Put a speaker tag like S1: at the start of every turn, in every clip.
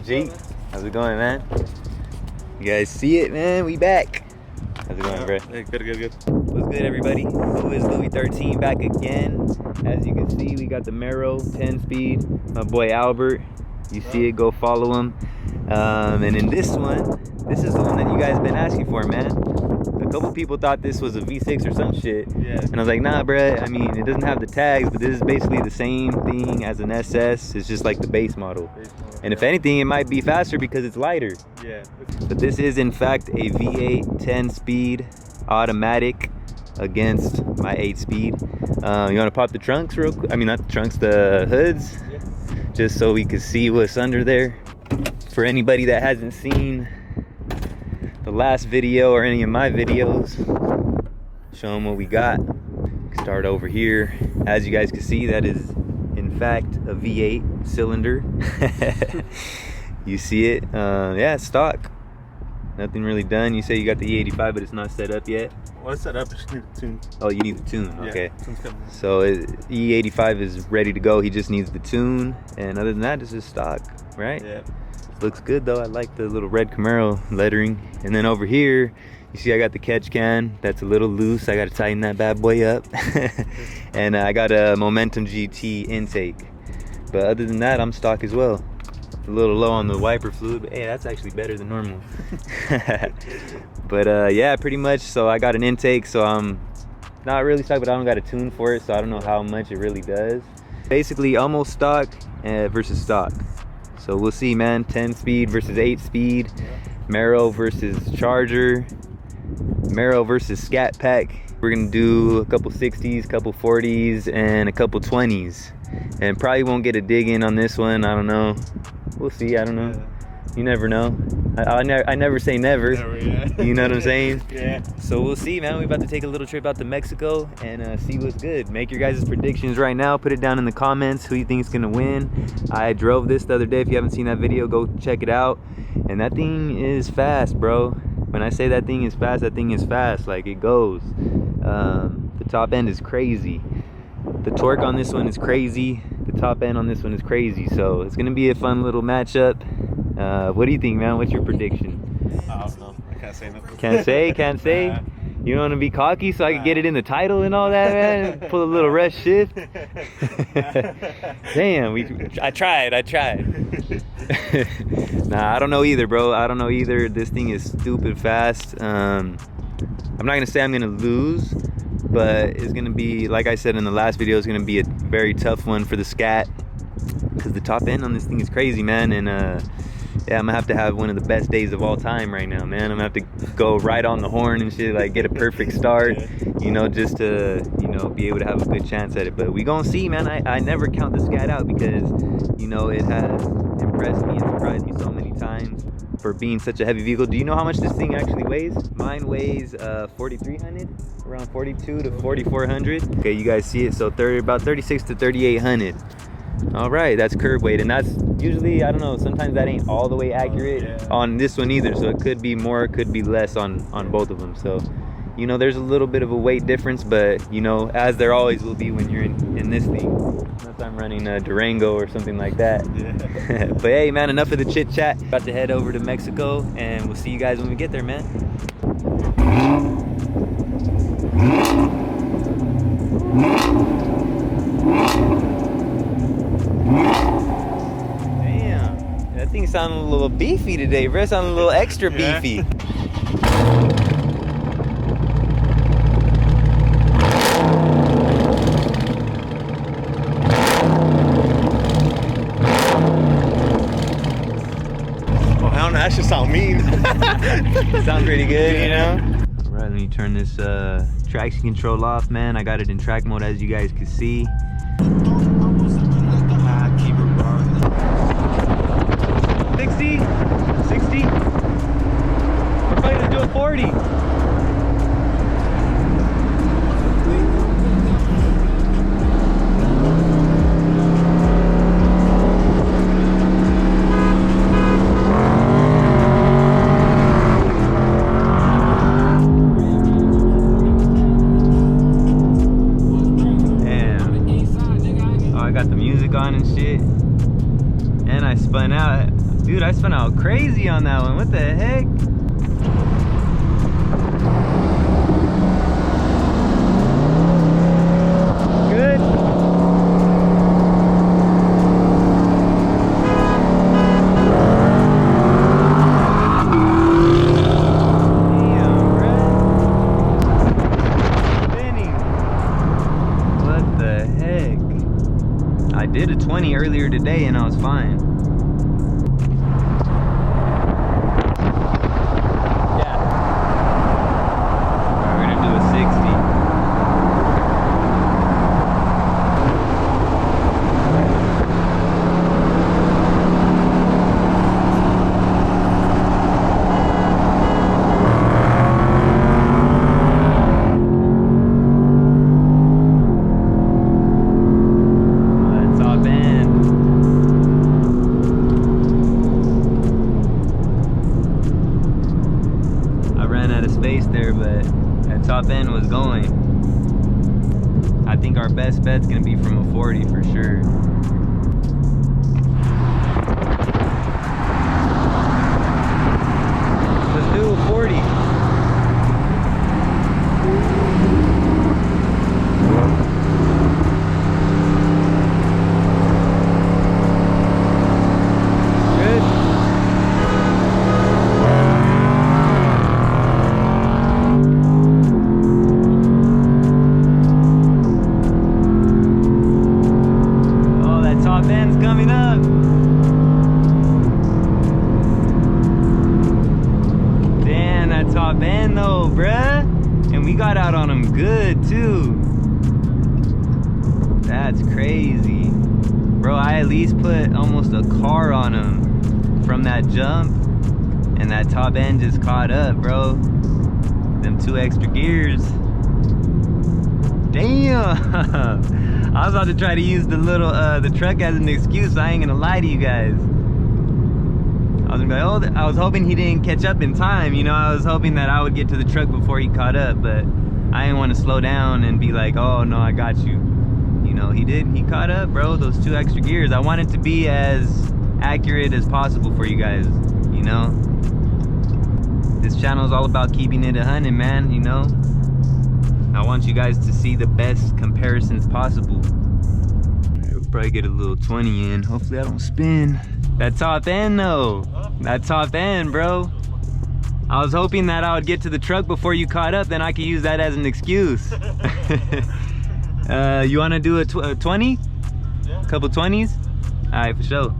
S1: G? How's it going, man? You guys see it, man? We back. How's it going, bro?
S2: Hey, good.
S1: What's good, everybody? Who is LouieXIII back again? As you can see, we got the Camaro 10-speed. My boy Albert. You see it, go follow him. And in this one, this is the one that you guys been asking for, man. A couple people thought this was a V6 or some shit.
S2: Yeah.
S1: And I was like, nah, bruh. I mean, it doesn't have the tags, but this is basically the same thing as an SS. It's just like the base model. And if anything, it might be faster because it's lighter.
S2: Yeah.
S1: But this is, in fact, a V8 10-speed automatic against my 8-speed. You want to pop the trunks real quick? I mean, not the trunks, the hoods.
S2: Yeah.
S1: Just so we can see what's under there. For anybody that hasn't seen the last video or any of my videos, show them what we got. Start over here. As you guys can see, that is in fact a V8 cylinder. You see it? Yeah, it's stock. Nothing really done. You say you got the E85, but it's not set up yet.
S2: Well, it's set up, just need the tune.
S1: Oh, you need the tune. Okay.
S2: Yeah,
S1: so E85 is ready to go. He just needs the tune, and other than that, it's just stock, right?
S2: Yeah.
S1: Looks good though. I like the little red Camaro lettering. And then over here, you see I got the catch can. That's a little loose. I got to tighten that bad boy up. And I got a Momentum GT intake. But other than that, I'm stock as well. A little low on the wiper fluid, but hey, that's actually better than normal. But yeah, pretty much. So I got an intake, so I'm not really stock, but I don't got a tune for it, so I don't know how much it really does. Basically almost stock versus stock. So we'll see, man. 10-speed versus 8-speed. Camaro versus Charger. Camaro versus SCATPACK. We're gonna do a couple 60s, couple 40s, and a couple 20s. And probably won't get a dig in on this one. I don't know. We'll see. I don't know. You never know. I never say never. You know what I'm saying?
S2: Yeah.
S1: So we'll see, man. We're about to take a little trip out to Mexico and see what's good. Make your guys' predictions right now. Put it down in the comments who you think is gonna win. I drove this the other day. If you haven't seen that video, go check it out. And that thing is fast, bro. When I say that thing is fast, that thing is fast. Like, it goes. The top end is crazy. The torque on this one is crazy. The top end on this one is crazy. So it's gonna be a fun little matchup. What do you think, man? What's your prediction?
S2: I don't know. I can't say nothing.
S1: Can't say? You don't want to be cocky so I can get it in the title and all that, man? Pull a little rush shift? Damn, I tried. Nah, I don't know either, bro. I don't know either. This thing is stupid fast. I'm not going to say I'm going to lose, but it's going to be, like I said in the last video, it's going to be a very tough one for the Scat, because the top end on this thing is crazy, man. And yeah, I'm gonna have to have one of the best days of all time right now, man. I'm gonna have to go right on the horn and shit, like get a perfect start, you know, just to, you know, be able to have a good chance at it. But we gonna see, man. I never count the Scat out because, you know, it has impressed me and surprised me so many times for being such a heavy vehicle. Do you know how much this thing actually weighs? Mine weighs 4,300, around 42 to 4,400. Okay, you guys see it. So about 36 to 3,800. All right, that's curb weight, and that's usually, I don't know, sometimes that ain't all the way accurate on this one either, so it could be more, it could be less on both of them. So, you know, there's a little bit of a weight difference, but, you know, as there always will be when you're in this thing, unless I'm running a Durango or something like that. But hey, man, enough of the chit chat. About to head over to Mexico, and we'll see you guys when we get there, man. That thing sounding a little beefy today, bro. Sounding a little extra beefy.
S2: Well, I don't know. That should sound mean.
S1: Sound pretty good, you know? All right, let me turn this traction control off, man. I got it in track mode, as you guys can see. Keep it wrong. 60? We're probably gonna do a 40. Damn. Oh, I got the music on and shit. And I spun out. Dude, I spun out crazy on that one. What the heck? Good. Damn, bruh. Spinning. What the heck? I did a 20 earlier today and I was fine. Top end was going. I think our best bet's gonna be from a 40 for sure. Let's do a 40. That's crazy. Bro, I at least put almost a car on him from that jump, and that top end just caught up, bro. Them 2 extra gears. Damn. I was about to try to use the little the truck as an excuse. I ain't gonna lie to you guys. I was gonna be like, oh, I was hoping he didn't catch up in time. You know, I was hoping that I would get to the truck before he caught up, but I didn't want to slow down and be like, oh no, I got you. You know, he did. He caught up, bro. Those 2 extra gears. I want it to be as accurate as possible for you guys. You know, this channel is all about keeping it 100, man. You know, I want you guys to see the best comparisons possible. We'll probably get a little 20 in. Hopefully I don't spin. That top end though. That top end, bro. I was hoping that I would get to the truck before you caught up, then I could use that as an excuse. You want to do a 20? Yeah. A couple 20s? All right, for sure.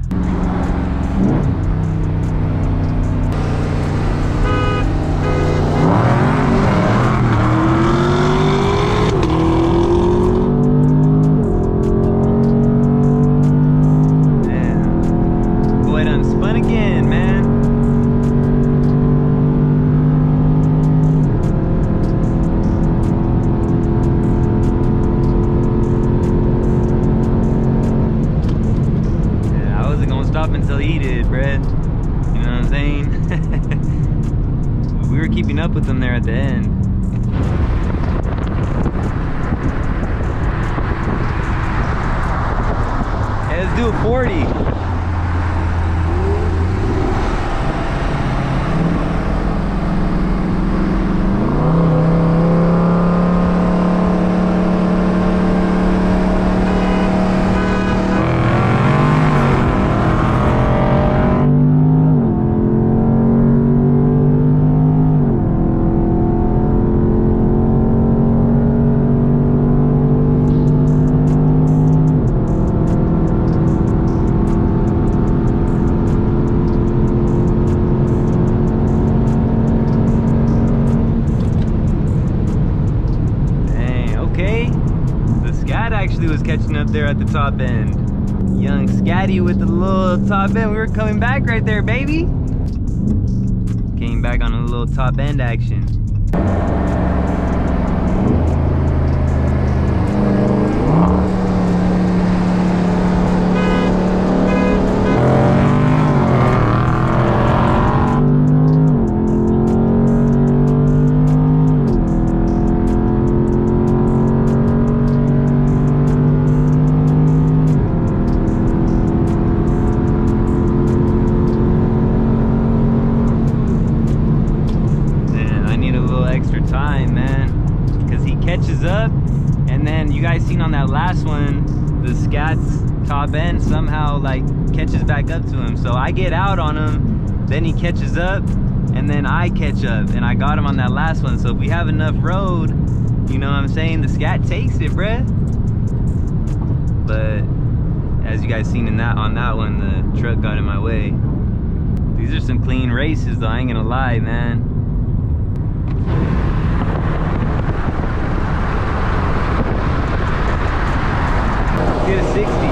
S1: Damn. Boy, done spun again, man. Until he did, Brett. You know what I'm saying? We were keeping up with them there at the end. Hey, let's do a 40. Actually was catching up there at the top end. Young Scatty with the little top end. We were coming back right there, baby. Came back on a little top end action. extra time, man, because he catches up, and then you guys seen on that last one, the Scat's top end somehow like catches back up to him. So I get out on him, then he catches up, and then I catch up, and I got him on that last one. So if we have enough road, you know what I'm saying, the Scat takes it, bruh. But as you guys seen in that on that one, the truck got in my way. These are some clean races though, I ain't gonna lie, man. Get a 60.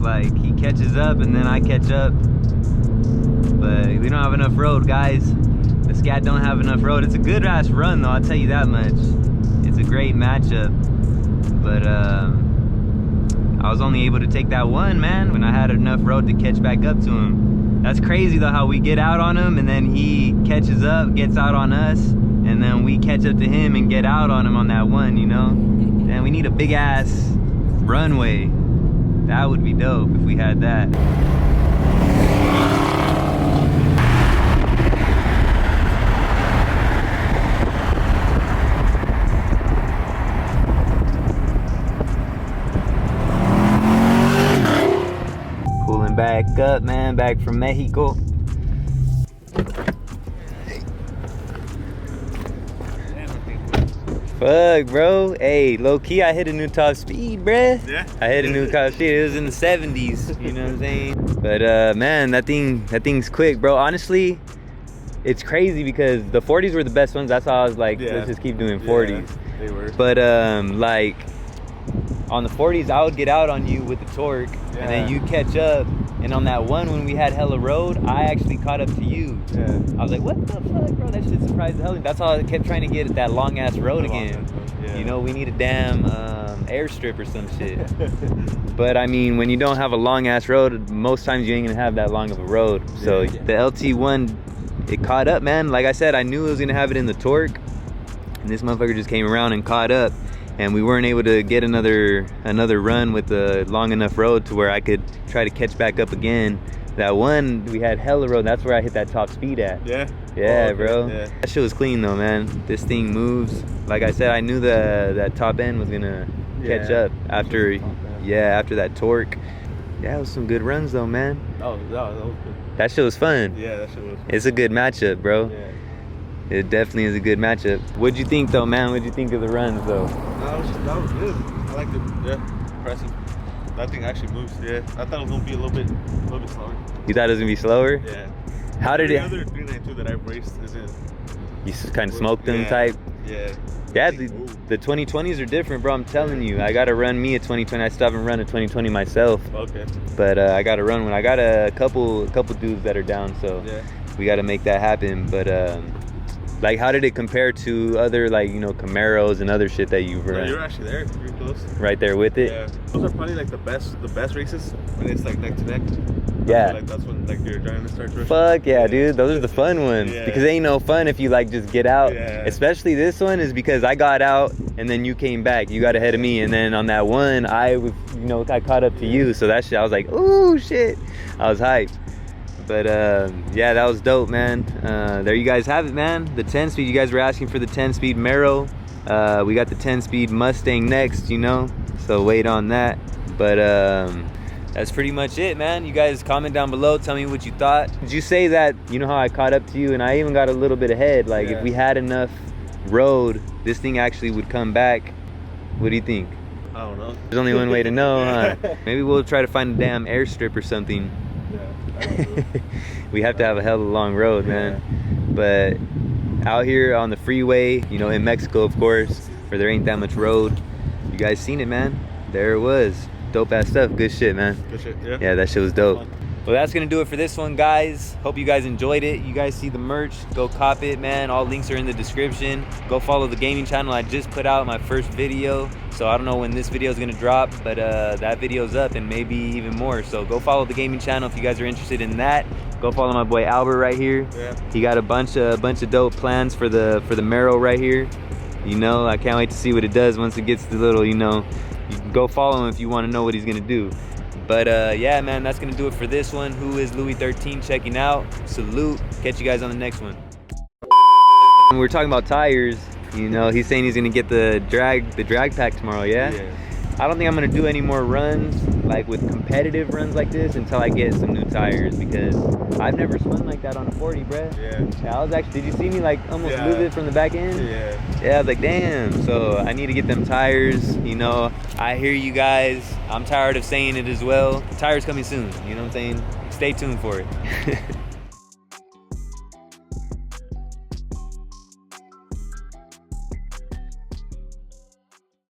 S1: Like he catches up and then I catch up, but we don't have enough road, guys. The Scat don't have enough road. It's a good ass run though, I'll tell you that much. It's a great matchup, but I was only able to take that one, man, when I had enough road to catch back up to him. That's crazy though, how we get out on him and then he catches up, gets out on us, and then we catch up to him and get out on him on that one, you know. And we need a big ass runway. That would be dope if we had that. Pulling back up, man, back from Mexico. Fuck, bro. Hey, low key, I hit a new top speed, bruh.
S2: Yeah.
S1: I hit a new top speed. It was in the 70s. You know what I'm saying? But man, that thing's quick, bro. Honestly, it's crazy because the 40s were the best ones. That's why I was like, let's just keep doing 40s.
S2: Yeah, they were.
S1: But like on the 40s, I would get out on you with the torque, and then you catch up. And on that one, when we had hella road, I actually caught up to you. Yeah. I was like, what the fuck, bro? That shit surprised the hell. That's how I kept trying to get that long ass road again. Yeah. You know, we need a damn airstrip or some shit. But I mean, when you don't have a long ass road, most times you ain't gonna have that long of a road. So the LT1, it caught up, man. Like I said, I knew it was gonna have it in the torque, and this motherfucker just came around and caught up. And we weren't able to get another run with a long enough road to where I could try to catch back up again. That one, we had hella road. That's where I hit that top speed at. Yeah? Yeah, bro. Yeah. That shit was clean though, man. This thing moves. Like I said, I knew that top end was gonna catch up after that torque. Yeah, it was some good runs though, man. Oh, that was good. That shit was fun. Yeah, that shit was fun. It's a good matchup, bro. Yeah. It definitely is a good matchup. What'd you think though, man? What'd you think of the runs though?
S2: That was good. I liked it. Yeah, impressive. That thing actually moves. Yeah, I thought it was gonna be a little bit slower.
S1: You thought it was gonna be slower?
S2: Yeah.
S1: How did it?
S2: The other 392 that I've raced isn't.
S1: You kind of smoked them type.
S2: Yeah.
S1: Yeah, the 2020s are different, bro. I'm telling you. I gotta run me a 2020. I still haven't run a 2020 myself. Okay. But I gotta run one. I got a couple dudes that are down, so we gotta make that happen. But like, how did it compare to other, like, you know, Camaros and other shit that you've run?
S2: You're actually there, pretty close.
S1: Right there with it?
S2: Yeah. Those are probably like the best races when it's like neck to neck.
S1: Yeah.
S2: Like that's when like you're trying to start rushing.
S1: Fuck yeah, dude. Those are the fun ones. Yeah. Because it ain't no fun if you like just get out.
S2: Yeah.
S1: Especially this one is because I got out and then you came back. You got ahead of me, and then on that one I caught up to you. So that shit, I was like, ooh shit. I was hyped. But yeah, that was dope, man. There you guys have it, man. The 10-speed. You guys were asking for the 10-speed Camaro. We got the 10-speed Mustang next, you know. So wait on that. But that's pretty much it, man. You guys comment down below, tell me what you thought. Did you say that, you know how I caught up to you and I even got a little bit ahead, like if we had enough road, this thing actually would come back? What do you think?
S2: I don't know.
S1: There's only one way to know, huh? Maybe we'll try to find a damn airstrip or something.
S2: Yeah.
S1: We have to have a hell of a long road, man. But out here on the freeway, you know, in Mexico, of course, where there ain't that much road, you guys seen it, man. There it was. Dope ass stuff. Good shit, man.
S2: Good shit, yeah.
S1: Yeah, that shit was dope. Well, that's gonna do it for this one, guys. Hope you guys enjoyed it. You guys see the merch, go cop it, man. All links are in the description. Go follow the gaming channel. I just put out my first video, so I don't know when this video is gonna drop, but that video's up and maybe even more. So go follow the gaming channel if you guys are interested in that. Go follow my boy Albert right here.
S2: Yeah.
S1: He got a bunch of dope plans for the Camaro right here. You know, I can't wait to see what it does once it gets the little, you know. You can go follow him if you want to know what he's gonna do. But yeah, man, that's gonna do it for this one. Who is LouieXIII checking out? Salute. Catch you guys on the next one. We were talking about tires. You know, he's saying he's gonna get the drag pack tomorrow. Yeah. I don't think I'm gonna do any more runs, like with competitive runs like this, until I get some new tires, because I've never spun like that on a 40, bruh. Yeah, I was actually, did you see me like almost move it from the back end? Yeah, I was like, damn. So I need to get them tires. You know, I hear you guys. I'm tired of saying it as well. The tires coming soon, you know what I'm saying? Stay tuned for it.